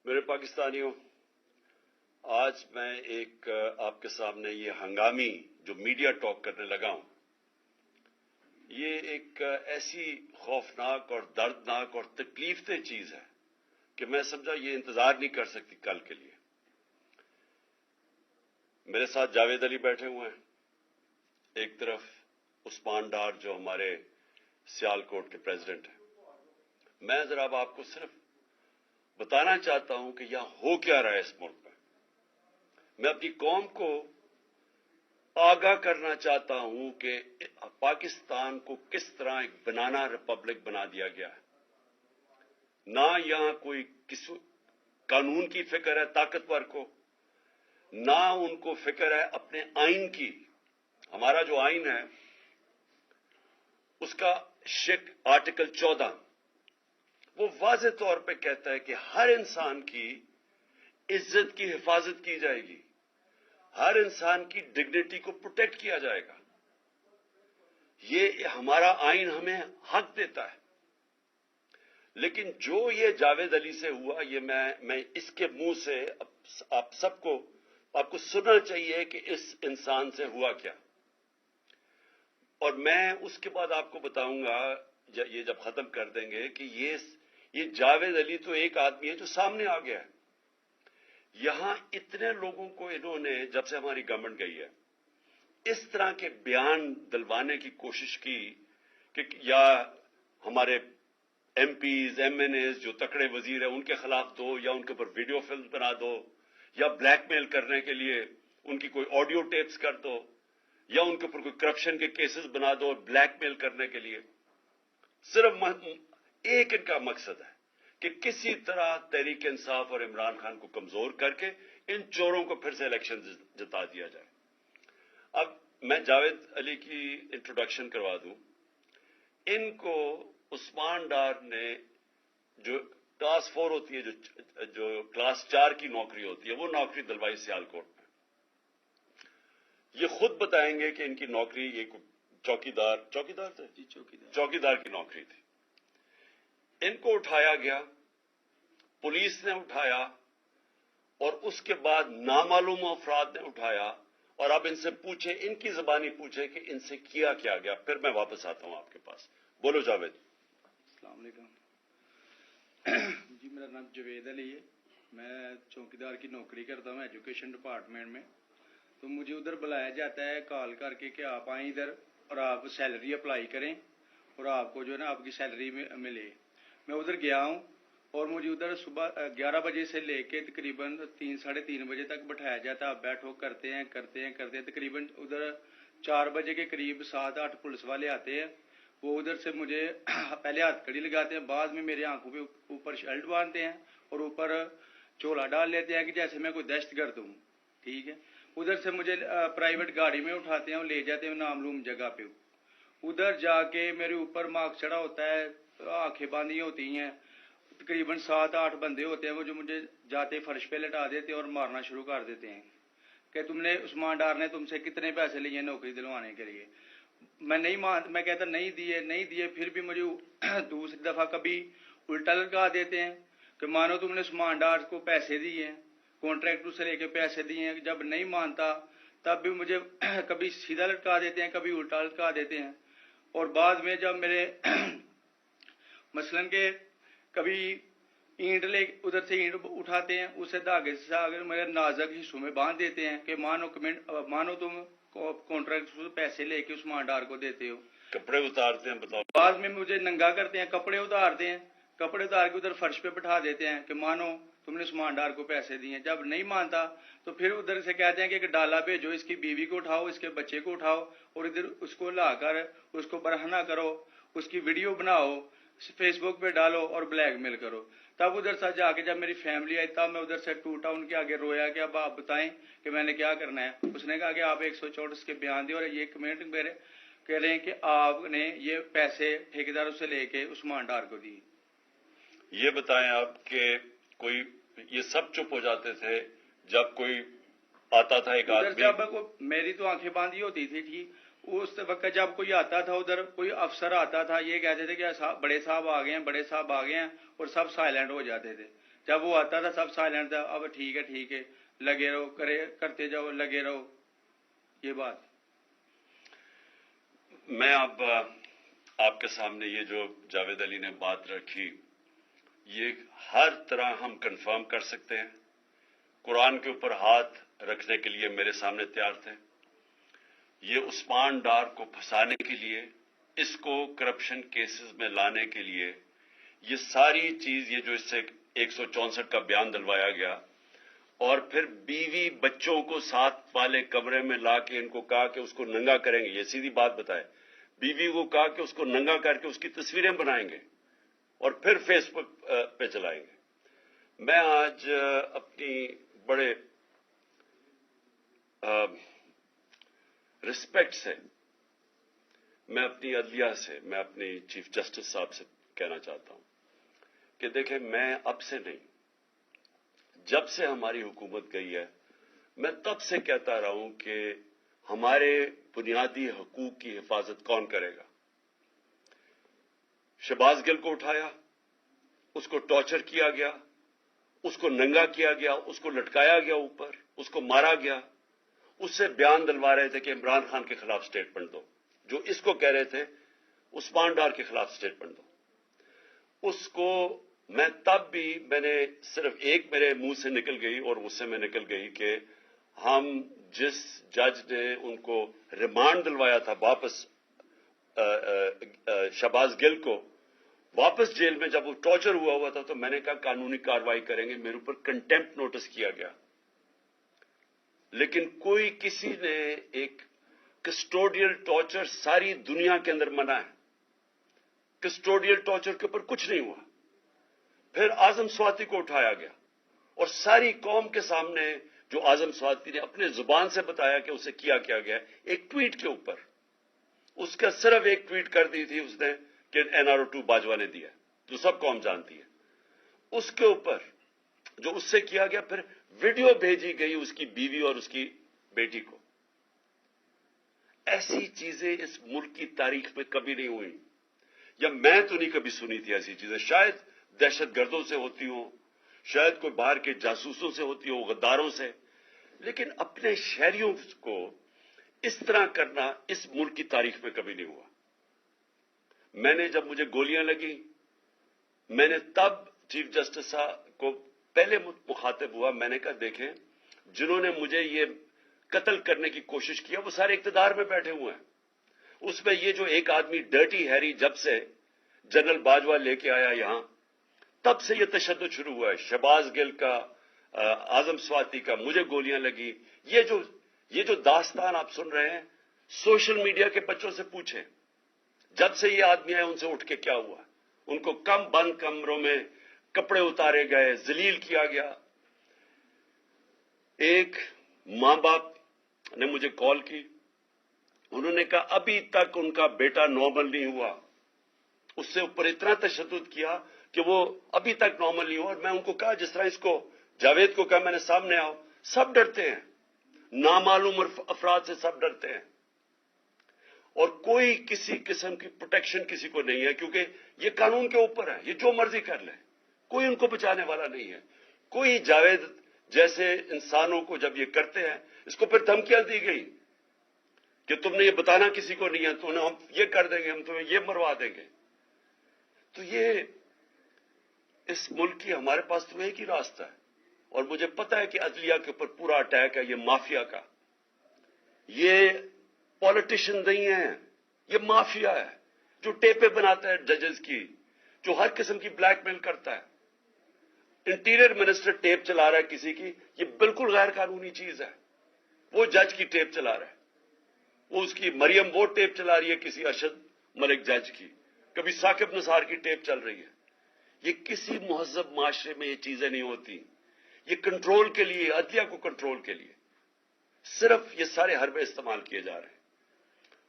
میرے پاکستانیوں، آج میں ایک آپ کے سامنے یہ ہنگامی جو میڈیا ٹاک کرنے لگا ہوں، یہ ایک ایسی خوفناک اور دردناک اور تکلیف دہ چیز ہے کہ میں سمجھا یہ انتظار نہیں کر سکتی کل کے لیے۔ میرے ساتھ جاوید علی بیٹھے ہوئے ہیں، ایک طرف عثمان ڈار جو ہمارے سیالکوٹ کے پریزیڈنٹ ہیں۔ میں ذرا اب آپ کو صرف بتانا چاہتا ہوں کہ یہاں ہو کیا رہا ہے اس ملک میں۔ میں اپنی قوم کو آگاہ کرنا چاہتا ہوں کہ پاکستان کو کس طرح ایک بنانا ریپبلک بنا دیا گیا ہے۔ نہ یہاں کوئی قانون کی فکر ہے طاقتور کو، نہ ان کو فکر ہے اپنے آئین کی۔ ہمارا جو آئین ہے اس کا آرٹیکل 14 وہ واضح طور پہ کہتا ہے کہ ہر انسان کی عزت کی حفاظت کی جائے گی، ہر انسان کی ڈگنیٹی کو پروٹیکٹ کیا جائے گا۔ یہ ہمارا آئین ہمیں حق دیتا ہے۔ لیکن جو یہ جاوید علی سے ہوا، یہ میں اس کے منہ سے آپ کو سننا چاہیے کہ اس انسان سے ہوا کیا، اور میں اس کے بعد آپ کو بتاؤں گا یہ جب ختم کر دیں گے کہ یہ جاوید علی تو ایک آدمی ہے جو سامنے آ گیا ہے۔ یہاں اتنے لوگوں کو انہوں نے جب سے ہماری گورنمنٹ گئی ہے اس طرح کے بیان دلوانے کی کوشش کی کہ یا ہمارے MPs MNAs جو تکڑے وزیر ہیں ان کے خلاف دو، یا ان کے اوپر ویڈیو فلم بنا دو، یا بلیک میل کرنے کے لیے ان کی کوئی آڈیو ٹیپس کر دو، یا ان کے اوپر کوئی کرپشن کے کیسز بنا دو بلیک میل کرنے کے لیے۔ صرف ایک ان کا مقصد ہے کہ کسی طرح تحریک انصاف اور عمران خان کو کمزور کر کے ان چوروں کو پھر سے الیکشن جتا دیا جائے۔ اب میں جاوید علی کی انٹروڈکشن کروا دوں۔ ان کو عثمان ڈار نے جو کلاس 4 ہوتی ہے، جو کلاس 4 کی نوکری ہوتی ہے، وہ نوکری دلوائی سیالکوٹ میں۔ یہ خود بتائیں گے کہ ان کی نوکری یہ چوکیدار کی نوکری تھی۔ ان کو اٹھایا گیا، پولیس نے اٹھایا، اور اس کے بعد نامعلوم افراد نے اٹھایا، اور اب ان سے پوچھے، ان کی زبانی پوچھے کہ ان سے کیا گیا۔ پھر میں واپس آتا ہوں آپ کے پاس۔ بولو جاوید۔ السلام علیکم جی، میرا نام جاوید علی ہے، میں چوکیدار کی نوکری کرتا ہوں ایجوکیشن ڈپارٹمنٹ میں۔ تو مجھے ادھر بلایا جاتا ہے کال کر کے کہ آپ آئیں ادھر اور آپ سیلری اپلائی کریں اور آپ کو جو ہے نا آپ کی سیلری ملے۔ میں ادھر گیا ہوں اور مجھے ادھر صبح 11 بجے سے لے کے تقریباً 3-3:30 بجے تک بٹھایا جاتا ہے۔ آپ بیٹھو، کرتے ہیں تقریباً ادھر 4 بجے کے قریب 7-8 پولیس والے آتے ہیں۔ وہ ادھر سے مجھے پہلے ہاتھ کڑی لگاتے ہیں، بعد میں میرے آنکھوں پہ اوپر شرٹ باندھتے ہیں اور اوپر چولا ڈال لیتے ہیں کہ جیسے میں کوئی دہشت گرد ہوں، ٹھیک ہے۔ ادھر سے مجھے پرائیویٹ گاڑی میں اٹھاتے ہیں اور لے جاتے ہیں نامعلوم جگہ پہ۔ ادھر جا کے میرے اوپر مارک چڑھا ہوتا ہے، آنکھیں باندھی ہوتی ہیں، تقریباً 7-8 بندے ہوتے ہیں وہ جو مجھے جاتے فرش پہ لٹا دیتے ہیں اور مارنا شروع کر دیتے ہیں کہ تم نے عثمان ڈار نے تم سے کتنے پیسے لیے نوکری دلوانے کے لیے۔ میں کہتا نہیں دیے، پھر بھی مجھے دوسری دفعہ کبھی الٹا لٹکا دیتے ہیں کہ مانو تم نے عثمان ڈار کو پیسے دیے ہیں، کانٹریکٹر سے لے کے پیسے دیے ہیں۔ جب نہیں مانتا تب بھی مجھے کبھی سیدھا لٹکا دیتے ہیں، کبھی الٹا لٹکا دیتے ہیں۔ اور بعد میں جب میرے مثلاً کہ کبھی اینٹ ادھر سے اینٹ اٹھاتے ہیں، اسے دھاگے سے میرے نازک حصوں میں باندھ دیتے ہیں کہ مانو تم کانٹریکٹر سے پیسے لے کے عثمان ڈار کو دیتے ہو۔ کپڑے اتارتے ہیں، بتاؤ۔ بعد میں مجھے ننگا کرتے ہیں، کپڑے اتار کے ادھر فرش پہ بٹھا دیتے ہیں کہ مانو تم نے عثمان ڈار کو پیسے دیے ہیں۔ جب نہیں مانتا تو پھر ادھر سے کہتے ہیں کہ ڈالا بھیجو، اس کی بیوی کو اٹھاؤ، اس کے بچے کو اٹھاؤ اور ادھر اس کو لا کر اس کو برہنہ کرو، اس کی ویڈیو بناؤ، فیس بک پہ ڈالو اور بلیک میل کرو۔ تب ادھر سے جا کے جب میری فیملی آئی تب میں ادھر سے ٹوٹا، ان کے آگے رویا کہ اب آپ بتائیں کہ میں نے کیا کرنا ہے۔ اس نے کہا کہ آپ 134 کے بیان دیں اور یہ کمنٹ میرے کہہ رہے ہیں کہ آپ نے یہ پیسے ٹھیکیداروں سے لے کے عثمان ڈار کو دیے۔ یہ بتائیں آپ کہ کوئی یہ سب چپ ہو جاتے تھے جب کوئی آتا تھا ایک آدمی؟ جب میری تو آنکھیں باندھی ہوتی تھی، ٹھیک، اس وقت جب کوئی آتا تھا ادھر، کوئی افسر آتا تھا، یہ کہتے تھے کہ بڑے صاحب آ گئے ہیں اور سب سائلنٹ ہو جاتے تھے۔ جب وہ آتا تھا سب سائلنٹ تھا. اب ٹھیک ہے لگے رہو کرتے جاؤ لگے رہو. یہ بات میں اب آپ کے سامنے یہ جو جاوید علی نے بات رکھی یہ ہر طرح ہم کنفرم کر سکتے ہیں. قرآن کے اوپر ہاتھ رکھنے کے لیے میرے سامنے تیار تھے. یہ عثمان ڈار کو پھنسانے کے لیے, اس کو کرپشن کیسز میں لانے کے لیے, یہ ساری چیز یہ جو اس سے 164 کا بیان دلوایا گیا اور پھر بیوی بچوں کو ساتھ والے کمرے میں لا کے ان کو کہا کہ اس کو ننگا کریں گے. یہ سیدھی بات بتائے, بیوی کو کہا کہ اس کو ننگا کر کے اس کی تصویریں بنائیں گے اور پھر فیس بک پہ چلائیں گے. میں آج اپنی بڑے رسپیکٹ سے میں اپنی عدلیہ سے, میں اپنی چیف جسٹس صاحب سے کہنا چاہتا ہوں کہ دیکھیں, میں اب سے نہیں, جب سے ہماری حکومت گئی ہے میں تب سے کہتا رہا ہوں کہ ہمارے بنیادی حقوق کی حفاظت کون کرے گا. شہباز گل کو اٹھایا, اس کو ٹارچر کیا گیا, اس کو ننگا کیا گیا, اس کو لٹکایا گیا اوپر, اس کو مارا گیا. اس سے بیان دلوا رہے تھے کہ عمران خان کے خلاف سٹیٹمنٹ دو, جو اس کو کہہ رہے تھے عثمان ڈار کے خلاف سٹیٹمنٹ دو. اس کو میں تب بھی, میں نے صرف ایک میرے منہ سے نکل گئی اور غصے میں نکل گئی کہ ہم جس جج نے ان کو ریمانڈ دلوایا تھا واپس شہباز گل کو واپس جیل میں, جب وہ ٹارچر ہوا تھا تو میں نے کہا قانونی کارروائی کریں گے. میرے اوپر کنٹیمپٹ نوٹس کیا گیا, لیکن کوئی کسی نے ایک کسٹوڈیل ٹارچر ساری دنیا کے اندر منع ہے, کسٹوڈیل ٹارچر کے اوپر کچھ نہیں ہوا. پھر اعظم سواتی کو اٹھایا گیا اور ساری قوم کے سامنے جو اعظم سواتی نے اپنے زبان سے بتایا کہ اسے کیا گیا, ایک ٹویٹ کے اوپر, اس کا صرف ایک ٹویٹ کر دی تھی اس نے کہ NRO2 باجوہ نے دیا, جو سب قوم جانتی ہے. اس کے اوپر جو اس سے کیا گیا, پھر ویڈیو بھیجی گئی اس کی بیوی اور اس کی بیٹی کو. ایسی چیزیں اس ملک کی تاریخ میں کبھی نہیں ہوئی, یا میں تو نہیں کبھی سنی تھی ایسی چیزیں. شاید دہشت گردوں سے ہوتی ہوں, شاید کوئی باہر کے جاسوسوں سے ہوتی ہو, غداروں سے, لیکن اپنے شہریوں کو اس طرح کرنا اس ملک کی تاریخ میں کبھی نہیں ہوا. میں نے جب مجھے گولیاں لگی, میں نے تب چیف جسٹس صاحب کو پہلے مخاطب ہوا. میں نے کہا دیکھیں, جنہوں نے مجھے یہ قتل کرنے کی کوشش کیا وہ سارے اقتدار میں بیٹھے ہوئے ہیں. اس میں یہ جو ایک آدمی ڈرٹی ہیری جب سے جنرل باجوہ لے کے آیا یہاں, تب سے یہ تشدد شروع ہوا ہے. شہباز گل کا, اعظم سواتی کا, مجھے گولیاں لگی. یہ جو داستان آپ سن رہے ہیں, سوشل میڈیا کے بچوں سے پوچھیں, جب سے یہ آدمی آئے ان سے اٹھ کے کیا ہوا. ان کو کم بند کمروں میں کپڑے اتارے گئے, ذلیل کیا گیا. ایک ماں باپ نے مجھے کال کی, انہوں نے کہا ابھی تک ان کا بیٹا نارمل نہیں ہوا. اس سے اوپر اتنا تشدد کیا کہ وہ ابھی تک نارمل نہیں ہوا. اور میں ان کو کہا, جس طرح اس کو جاوید کو کہا میں نے سامنے آؤ, سب ڈرتے ہیں, نامعلوم افراد سے سب ڈرتے ہیں, اور کوئی کسی قسم کی پروٹیکشن کسی کو نہیں ہے, کیونکہ یہ قانون کے اوپر ہے, یہ جو مرضی کر لیں, کوئی ان کو بچانے والا نہیں ہے. کوئی جاوید جیسے انسانوں کو جب یہ کرتے ہیں, اس کو پھر دھمکیاں دی گئی کہ تم نے یہ بتانا کسی کو نہیں ہے, تو ہم یہ کر دیں گے, ہم تمہیں یہ مروا دیں گے. تو یہ اس ملک کی ہمارے پاس تو ایک ہی راستہ ہے, اور مجھے پتا ہے کہ عدلیہ کے اوپر پورا اٹیک ہے یہ مافیا کا. یہ پولیٹیشین نہیں ہے, یہ مافیا ہے جو ٹیپیں بناتا ہے ججز کی, جو ہر قسم کی بلیک میل کرتا ہے. انٹیریئر منسٹر ٹیپ چلا رہا ہے کسی کی, یہ بالکل غیر قانونی چیز ہے. وہ جج کی ٹیپ چلا رہا ہے, وہ اس کی مریم وہ ٹیپ چلا رہی ہے کسی ارشد ملک جج کی, کبھی ثاقب نثار کی ٹیپ چل رہی ہے. یہ کسی مہذب معاشرے میں یہ چیزیں نہیں ہوتی. یہ کنٹرول کے لیے, عدلیہ کو کنٹرول کے لیے صرف یہ سارے حربے استعمال کیے جا رہے ہیں.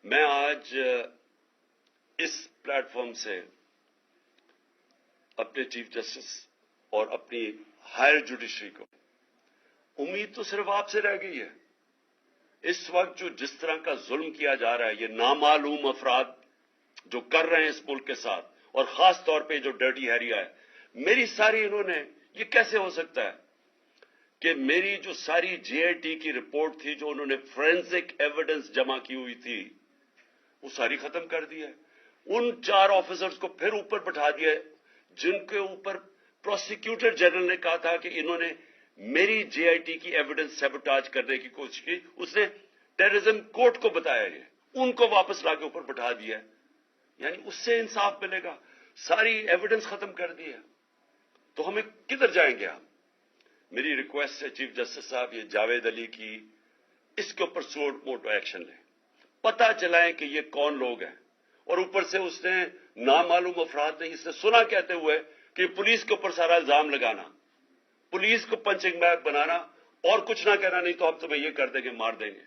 میں آج اس پلیٹ فارم سے اپنے چیف جسٹس اور اپنی ہائر جوڈیشری کو امید تو صرف آپ سے رہ گئی ہے. اس وقت جو جس طرح کا ظلم کیا جا رہا ہے, یہ نامعلوم افراد جو کر رہے ہیں اس ملک کے ساتھ, اور خاص طور پہ جو ڈرٹی ہیریا ہے, میری ساری انہوں نے یہ کیسے ہو سکتا ہے کہ میری جو ساری جے آئی ٹی کی رپورٹ تھی جو انہوں نے فورینسک ایویڈنس جمع کی ہوئی تھی وہ ساری ختم کر دی ہے. ان 4 آفیسرز کو پھر اوپر بٹھا دیا ہے جن کے اوپر پروسیکیوٹر جنرل نے کہا تھا کہ انہوں نے میری جے آئی ٹی کی ایویڈنس سیبوٹاج کرنے کی کوشش کی. اس نے ٹیررزم کورٹ کو بتایا یہ ان کو واپس لا کے اوپر بٹھا دیا ہے. یعنی اس سے انصاف ملے گا. ساری ایویڈنس ختم کر دی ہے تو ہمیں کدھر جائیں گے ہم. میری ریکویسٹ ہے چیف جسٹس صاحب یہ جاوید علی کی اس کے اوپر سوٹ موٹو ایکشن لیں. پتہ چلائیں کہ یہ کون لوگ ہیں. اور اوپر سے اس نے نامعلوم افراد نے اس نے سنا کہتے ہوئے کہ پولیس کے اوپر سارا الزام لگانا, پولیس کو پنچنگ بیگ بنانا اور کچھ نہ کہنا, نہیں تو ہم تمہیں یہ کر دیں گے, مار دیں گے.